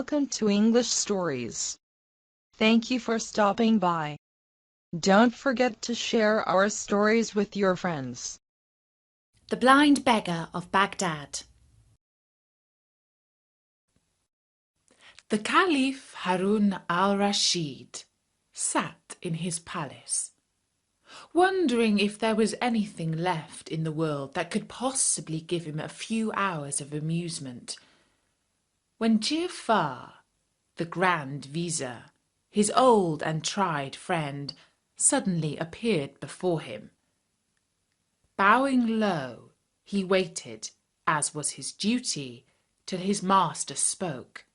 welcome to English Stories. Thank you for stopping by. Don't forget to share our stories with your friends. The Blind Beggar of Baghdad. The Caliph Harun al-Rashid sat in his palace, wondering if there was anything left in the world that could possibly give him a few hours of amusement, when Ja'far, the Grand Vizier, his old and tried friend, suddenly appeared before him. Bowing low, he waited, as was his duty, till his master spoke.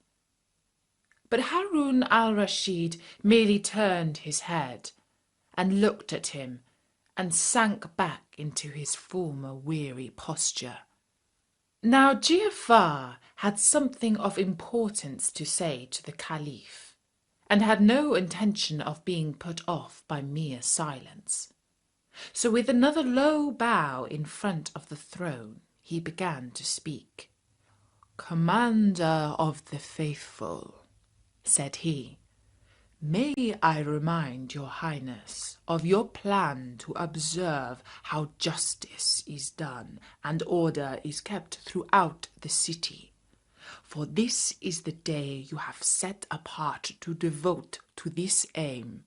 But Harun al-Rashid merely turned his head and looked at him and sank back into his former weary posture. Now Ja'far had something of importance to say to the Caliph, and had no intention of being put off by mere silence. So with another low bow in front of the throne, he began to speak. "Commander of the faithful," said he, "may I remind your Highness of your plan to observe how justice is done and order is kept throughout the city. For this is the day you have set apart to devote to this aim.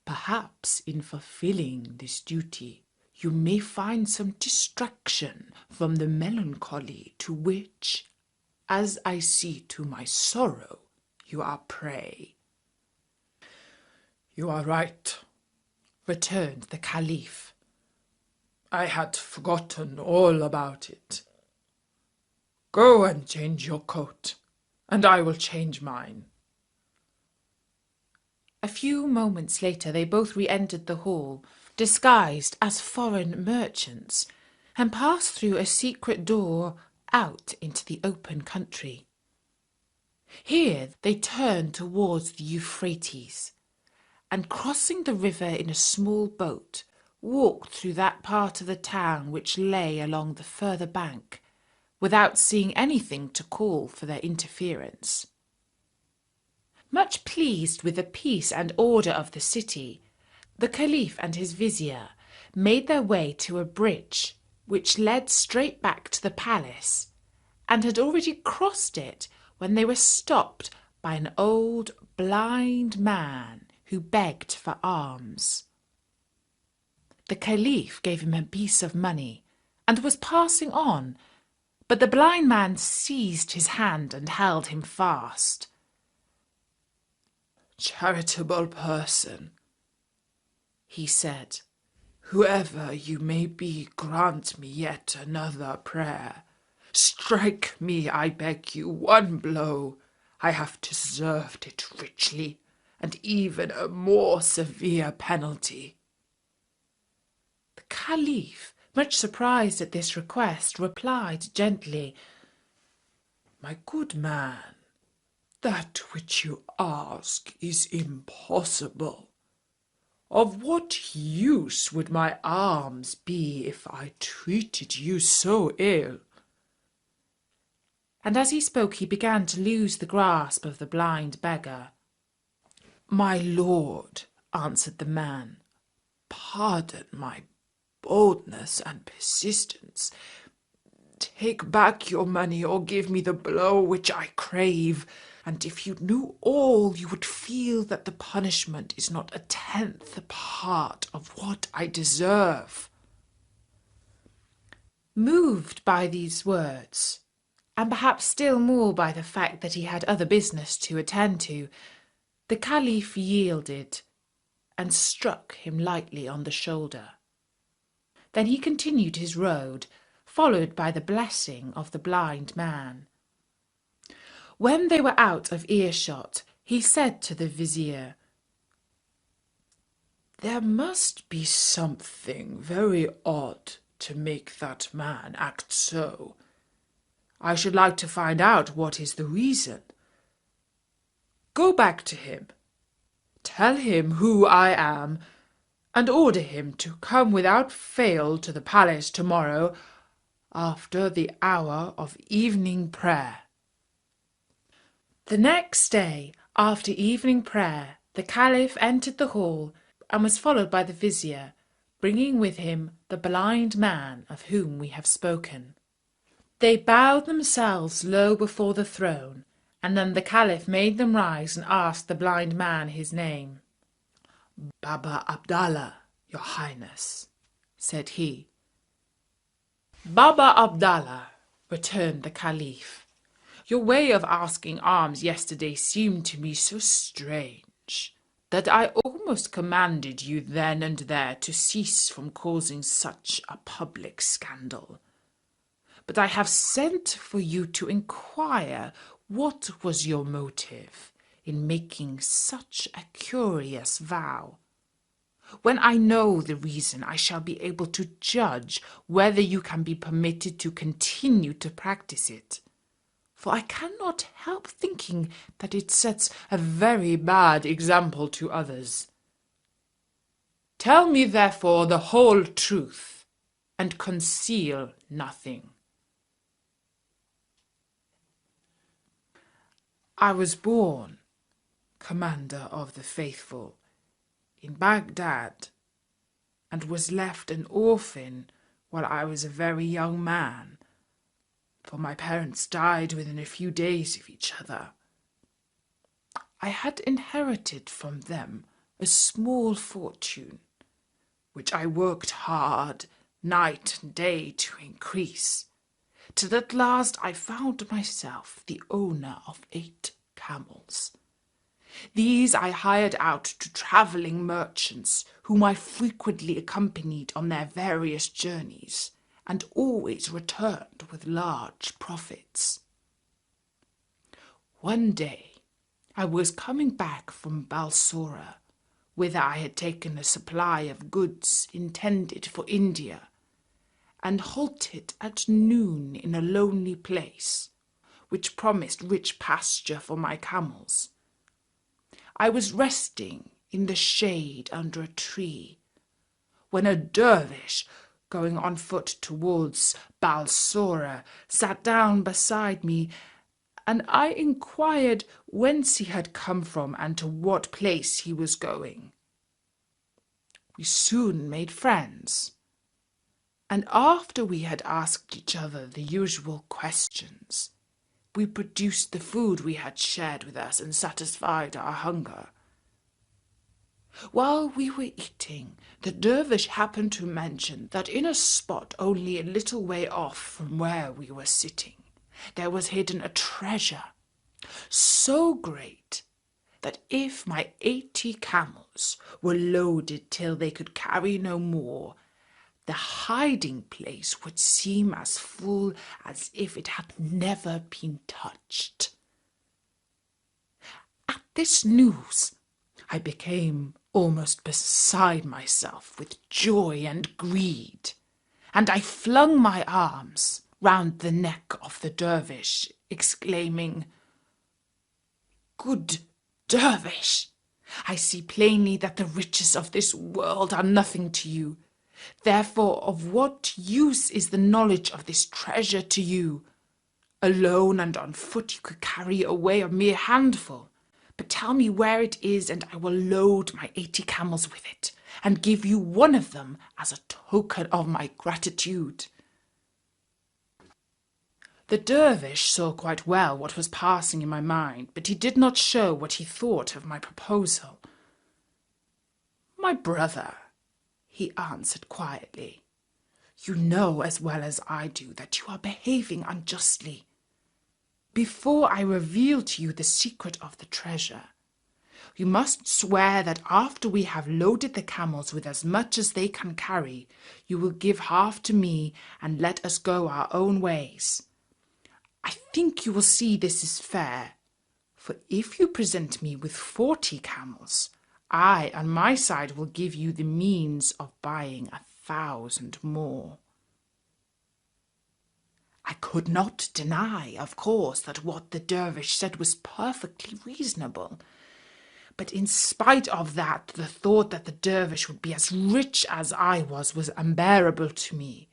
Perhaps in fulfilling this duty, you may find some distraction from the melancholy to which, as I see to my sorrow, you are prey." "You are right," returned the Caliph. "I had forgotten all about it. Go and change your coat, and I will change mine." A few moments later they both re-entered the hall, disguised as foreign merchants, and passed through a secret door out into the open country. Here they turned towards the Euphrates, and crossing the river in a small boat, walked through that part of the town which lay along the further bank, without seeing anything to call for their interference. Much pleased with the peace and order of the city, the Caliph and his vizier made their way to a bridge which led straight back to the palace, and had already crossed it when they were stopped by an old blind man who begged for alms. The Caliph gave him a piece of money and was passing on, but the blind man seized his hand and held him fast. "Charitable person," he said, "whoever you may be, grant me yet another prayer. Strike me, I beg you, one blow. I have deserved it richly, and even a more severe penalty." The Caliph, much surprised at this request, replied gently, "My good man, that which you ask is impossible. Of what use would my alms be if I treated you so ill?" And as he spoke he began to lose the grasp of the blind beggar. "My lord," answered the man, "pardon my boldness and persistence. Take back your money or give me the blow which I crave, and if you knew all, you would feel that the punishment is not a tenth part of what I deserve." Moved by these words, and perhaps still more by the fact that he had other business to attend to, the Caliph yielded and struck him lightly on the shoulder. Then he continued his road, followed by the blessing of the blind man. When they were out of earshot, he said to the vizier, "There must be something very odd to make that man act so. I should like to find out what is the reason. Go back to him, tell him who I am, and order him to come without fail to the palace tomorrow after the hour of evening prayer." The next day, after evening prayer, the Caliph entered the hall and was followed by the vizier, bringing with him the blind man of whom we have spoken. They bowed themselves low before the throne, and then the Caliph made them rise and asked the blind man his name. "Baba Abdallah, your Highness," said he. "Baba Abdallah," returned the Caliph, "your way of asking alms yesterday seemed to me so strange that I almost commanded you then and there to cease from causing such a public scandal. But I have sent for you to inquire what was your motive in making such a curious vow. When I know the reason, I shall be able to judge whether you can be permitted to continue to practice it. For I cannot help thinking that it sets a very bad example to others. Tell me, therefore, the whole truth, and conceal nothing." "I was born, Commander of the Faithful, in Baghdad, and was left an orphan while I was a very young man, for my parents died within a few days of each other. I had inherited from them a small fortune, which I worked hard night and day to increase, till at last I found myself the owner of 8 camels. These I hired out to travelling merchants, whom I frequently accompanied on their various journeys, and always returned with large profits. One day I was coming back from Balsora, whither I had taken a supply of goods intended for India, and halted at noon in a lonely place, which promised rich pasture for my camels. I was resting in the shade under a tree, when a dervish, going on foot towards Balsora, sat down beside me, and I inquired whence he had come from and to what place he was going. We soon made friends, and after we had asked each other the usual questions, we produced the food we had shared with us and satisfied our hunger. While we were eating, the dervish happened to mention that in a spot only a little way off from where we were sitting, there was hidden a treasure so great that if my 80 camels were loaded till they could carry no more, the hiding place would seem as full as if it had never been touched. At this news, I became almost beside myself with joy and greed, and I flung my arms round the neck of the dervish, exclaiming, "Good dervish, I see plainly that the riches of this world are nothing to you. Therefore, of what use is the knowledge of this treasure to you? Alone and on foot you could carry away a mere handful. But tell me where it is, and I will load my 80 camels with it, and give you one of them as a token of my gratitude." The dervish saw quite well what was passing in my mind, but he did not show what he thought of my proposal. "My brother," he answered quietly, "you know as well as I do that you are behaving unjustly. Before I reveal to you the secret of the treasure, you must swear that after we have loaded the camels with as much as they can carry, you will give half to me and let us go our own ways. I think you will see this is fair, for if you present me with 40 camels, I on my side will give you the means of buying 1,000 more." I could not deny, of course, that what the dervish said was perfectly reasonable. But in spite of that, the thought that the dervish would be as rich as I was unbearable to me.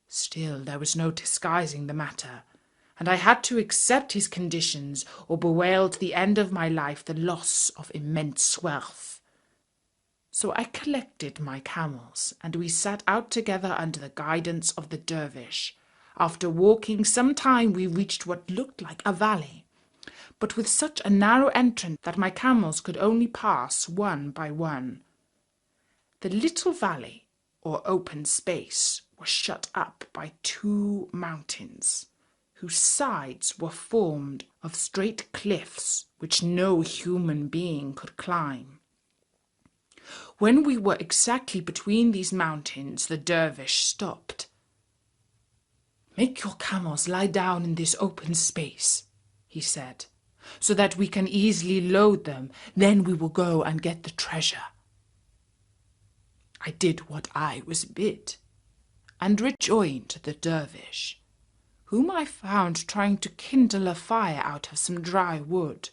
Still, there was no disguising the matter, and I had to accept his conditions or bewail to the end of my life the loss of immense wealth. So I collected my camels, and we set out together under the guidance of the dervish. After walking some time, we reached what looked like a valley, but with such a narrow entrance that my camels could only pass one by one. The little valley, or open space, was shut up by 2 mountains, whose sides were formed of straight cliffs which no human being could climb. When we were exactly between these mountains, the dervish stopped. "Make your camels lie down in this open space," he said, "so that we can easily load them. Then we will go and get the treasure." I did what I was bid, and rejoined the dervish, whom I found trying to kindle a fire out of some dry wood.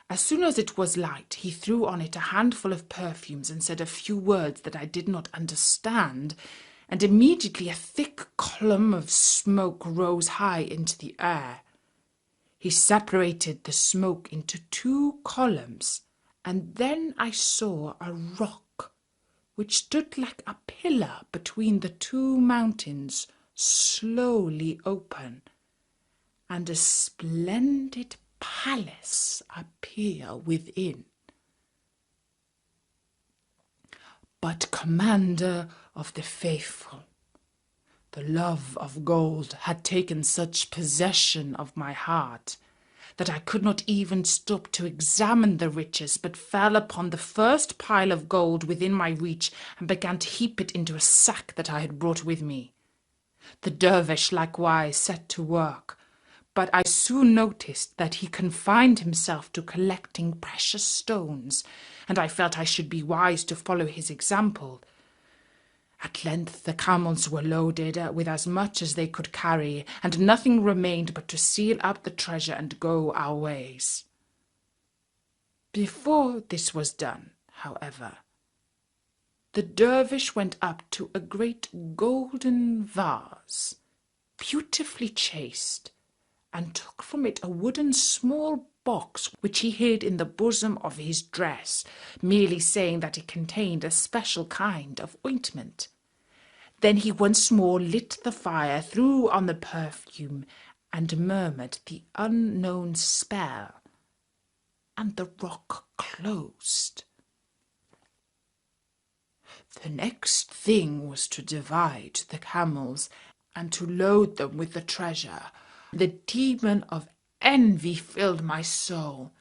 As soon as it was light, he threw on it a handful of perfumes and said a few words that I did not understand, and immediately a thick column of smoke rose high into the air. He separated the smoke into 2 columns, and then I saw a rock which stood like a pillar between the 2 mountains slowly open, and a splendid palace appear within. But, Commander of the Faithful, the love of gold had taken such possession of my heart that I could not even stop to examine the riches, but fell upon the first pile of gold within my reach and began to heap it into a sack that I had brought with me. The dervish likewise set to work, but I soon noticed that he confined himself to collecting precious stones, and I felt I should be wise to follow his example. At length the camels were loaded with as much as they could carry, and nothing remained but to seal up the treasure and go our ways. Before this was done, however, the dervish went up to a great golden vase, beautifully chased, and took from it a wooden small box which he hid in the bosom of his dress, merely saying that it contained a special kind of ointment. Then he once more lit the fire, threw on the perfume, and murmured the unknown spell, and the rock closed. The next thing was to divide the camels and to load them with the treasure. The demon of envy filled my soul.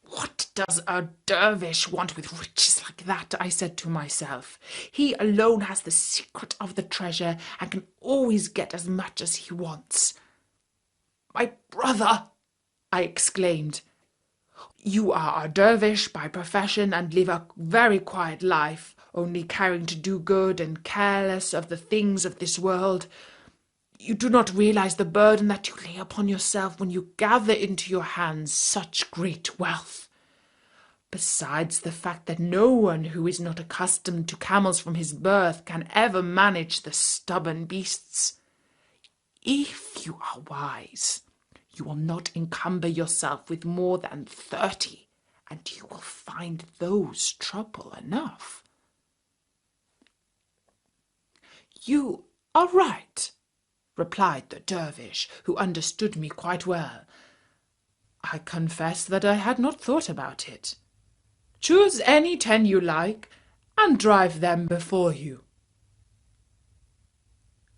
"What does a dervish want with riches like that?" I said to myself. "He alone has the secret of the treasure and can always get as much as he wants." "My brother," I exclaimed, "you are a dervish by profession and live a very quiet life, only caring to do good and careless of the things of this world. You do not realize the burden that you lay upon yourself when you gather into your hands such great wealth. Besides the fact that no one who is not accustomed to camels from his birth can ever manage the stubborn beasts. If you are wise, you will not encumber yourself with more than 30, and you will find those trouble enough." "You are right," replied the dervish, who understood me quite well. "I confess that I had not thought about it. Choose any 10 you like, and drive them before you."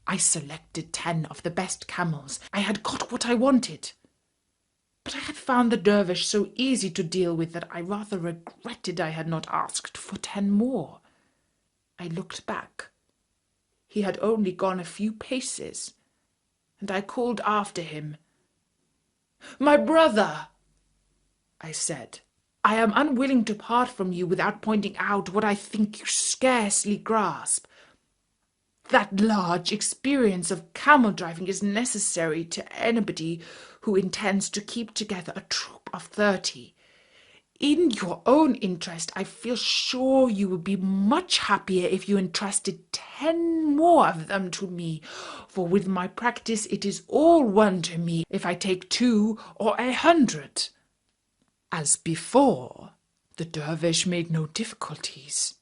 I selected 10 of the best camels. I had got what I wanted, but I had found the dervish so easy to deal with that I rather regretted I had not asked for 10 more. I looked back. He had only gone a few paces, and I called after him. "My brother," I said, "I am unwilling to part from you without pointing out what I think you scarcely grasp. That large experience of camel driving is necessary to anybody who intends to keep together a troop of 30. in your own interest, I feel sure you would be much happier if you entrusted 10 more of them to me, for with my practice it is all one to me if I take 2 or 100. As before, the dervish made no difficulties,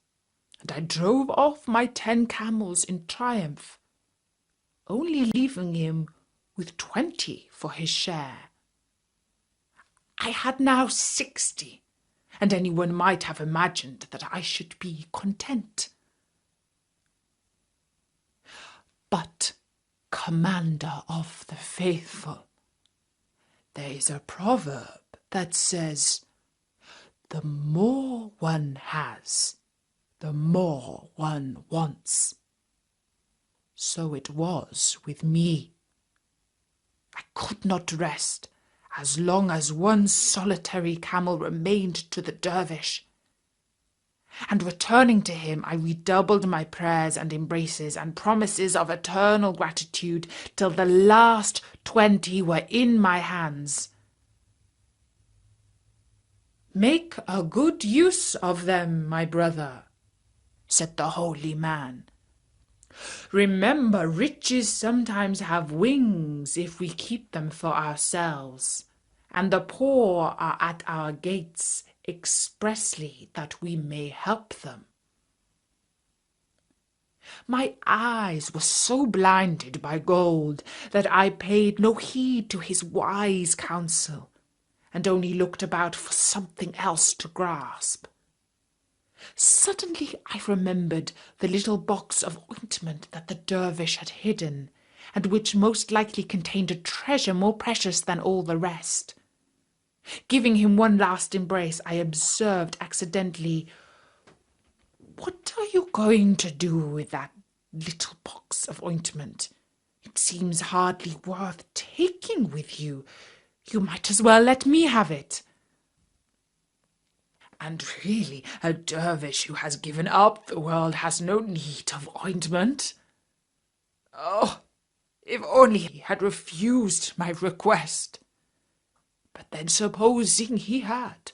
and I drove off my 10 camels in triumph, only leaving him with 20 for his share. I had now 60, and anyone might have imagined that I should be content. But, Commander of the Faithful, there is a proverb that says, the more one has, the more one wants. So it was with me. I could not rest as long as one solitary camel remained to the dervish. And returning to him, I redoubled my prayers and embraces and promises of eternal gratitude till the last 20 were in my hands. "Make a good use of them, my brother," said the holy man. "Remember, riches sometimes have wings if we keep them for ourselves, and the poor are at our gates expressly that we may help them." My eyes were so blinded by gold that I paid no heed to his wise counsel, and only looked about for something else to grasp. Suddenly I remembered the little box of ointment that the dervish had hidden, and which most likely contained a treasure more precious than all the rest. Giving him one last embrace, I observed accidentally, "What are you going to do with that little box of ointment? It seems hardly worth taking with you. You might as well let me have it." "And really, a dervish who has given up the world has no need of ointment. Oh, if only he had refused my request! But then supposing he had,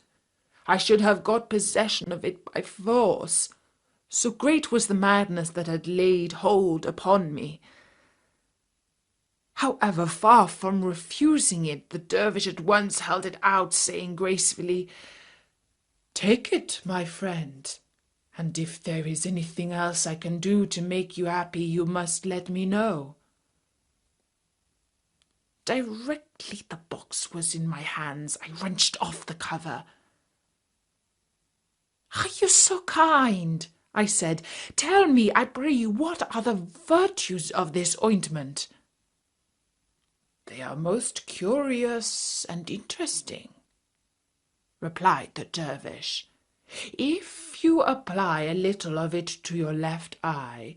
I should have got possession of it by force, so great was the madness that had laid hold upon me. However, far from refusing it, the dervish at once held it out, saying gracefully, "Take it, my friend, and if there is anything else I can do to make you happy, you must let me know." Directly the box was in my hands, I wrenched off the cover. "Are you so kind?" I said. "Tell me, I pray you, what are the virtues of this ointment?" "They are most curious and interesting," replied the dervish. "If you apply a little of it to your left eye,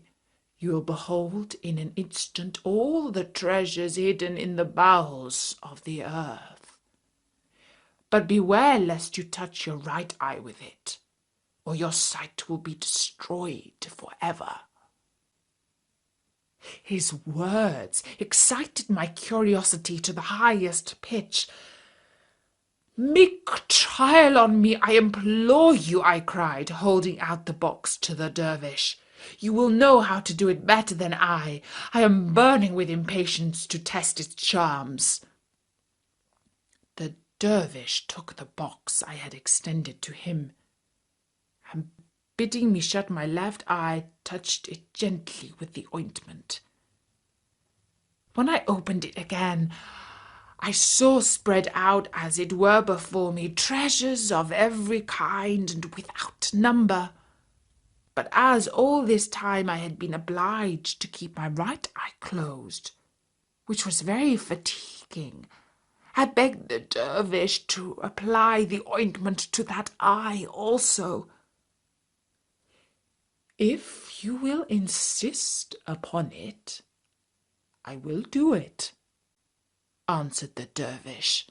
you will behold in an instant all the treasures hidden in the bowels of the earth. But beware lest you touch your right eye with it, or your sight will be destroyed forever." His words excited my curiosity to the highest pitch. "Make trial on me, I implore you," I cried, holding out the box to the dervish. "You will know how to do it better than I. I am burning with impatience to test its charms." The dervish took the box I had extended to him, and bidding me shut my left eye, touched it gently with the ointment. When I opened it again, I saw spread out, as it were before me, treasures of every kind and without number. But as all this time I had been obliged to keep my right eye closed, which was very fatiguing, I begged the dervish to apply the ointment to that eye also. "If you will insist upon it, I will do it," answered the dervish.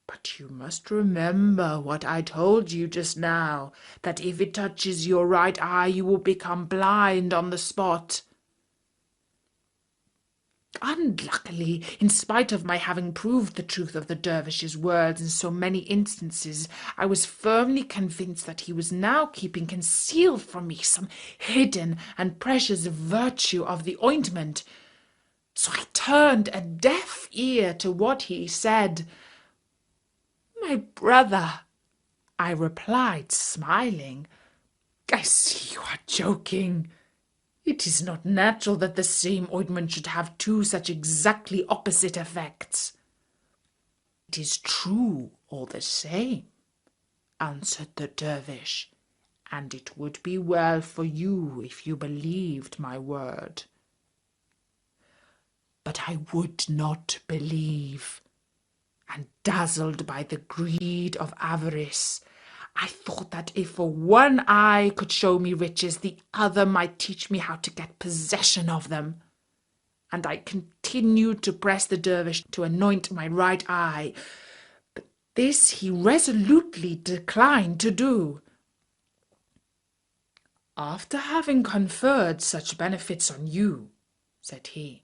"But you must remember what I told you just now, that if it touches your right eye, you will become blind on the spot." Unluckily, in spite of my having proved the truth of the dervish's words in so many instances, I was firmly convinced that he was now keeping concealed from me some hidden and precious virtue of the ointment. So I turned a deaf ear to what he said. "My brother," I replied, smiling, "I see you are joking. It is not natural that the same ointment should have two such exactly opposite effects." "It is true all the same," answered the dervish, "and it would be well for you if you believed my word." But I would not believe, and dazzled by the greed of avarice, I thought that if one eye could show me riches, the other might teach me how to get possession of them. And I continued to press the dervish to anoint my right eye, but this he resolutely declined to do. "After having conferred such benefits on you," said he,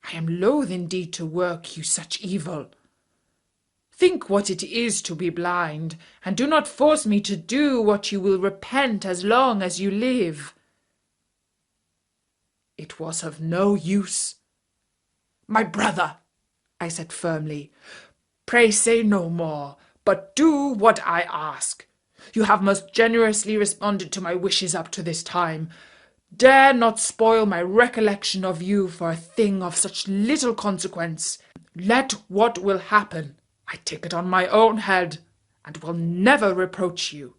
"I am loath indeed to work you such evil. Think what it is to be blind, and do not force me to do what you will repent as long as you live." It was of no use. "My brother," I said firmly, "pray say no more, but do what I ask. You have most generously responded to my wishes up to this time. Dare not spoil my recollection of you for a thing of such little consequence. Let what will happen, I take it on my own head, and will never reproach you."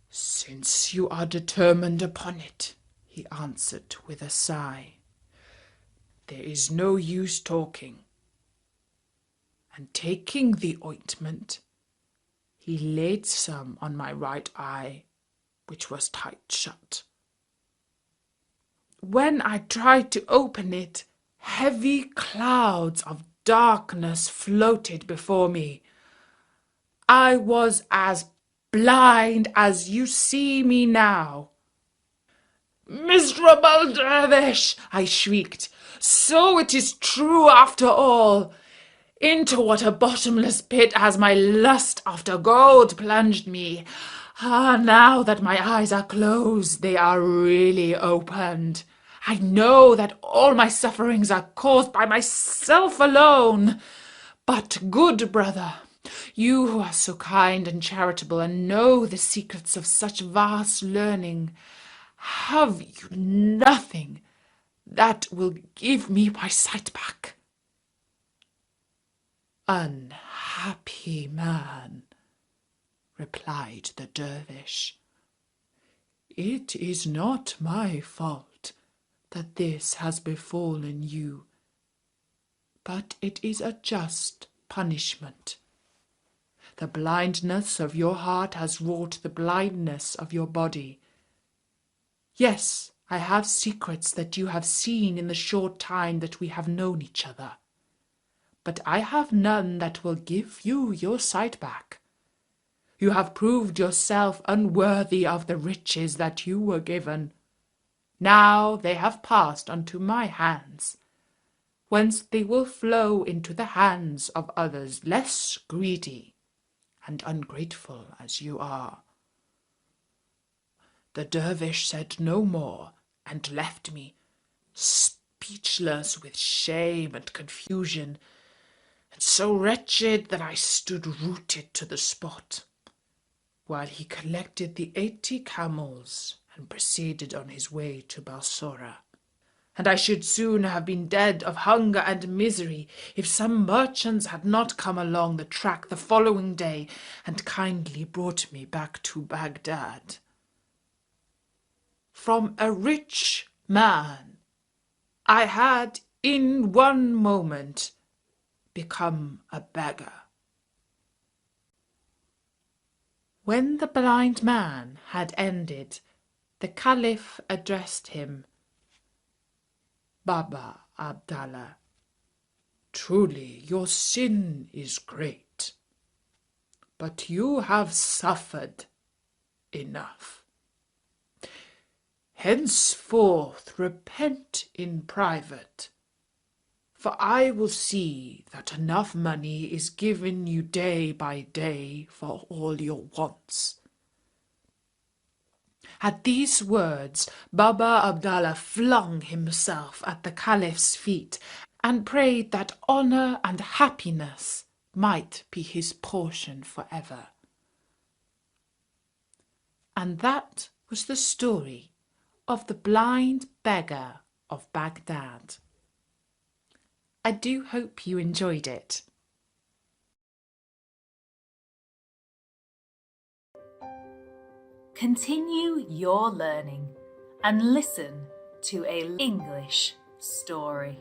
"Since you are determined upon it," he answered with a sigh, "there is no use talking." And taking the ointment, he laid some on my right eye, which was tight shut. When I tried to open it, heavy clouds of darkness floated before me. I was as blind as you see me now. "Miserable dervish!" I shrieked. "So it is true after all! Into what a bottomless pit has my lust after gold plunged me! Ah, now that my eyes are closed, they are really opened. I know that all my sufferings are caused by myself alone. But, good brother, you who are so kind and charitable and know the secrets of such vast learning, have you nothing that will give me my sight back?" "Unhappy man," replied the dervish, "it is not my fault that this has befallen you, but it is a just punishment. The blindness of your heart has wrought the blindness of your body. Yes, I have secrets that you have seen in the short time that we have known each other, but I have none that will give you your sight back. You have proved yourself unworthy of the riches that you were given. Now they have passed unto my hands, whence they will flow into the hands of others less greedy and ungrateful as you are." The dervish said no more, and left me, speechless with shame and confusion, and so wretched that I stood rooted to the spot, while he collected the 80 camels and proceeded on his way to Balsora. And I should soon have been dead of hunger and misery if some merchants had not come along the track the following day and kindly brought me back to Baghdad. From a rich man, I had in one moment become a beggar. When the blind man had ended, the Caliph addressed him, "Baba Abdallah, truly your sin is great, but you have suffered enough. Henceforth repent in private, for I will see that enough money is given you day by day for all your wants." At these words, Baba Abdallah flung himself at the Caliph's feet and prayed that honour and happiness might be his portion forever. And that was the story of the blind beggar of Baghdad. I do hope you enjoyed it. Continue your learning and listen to an English story.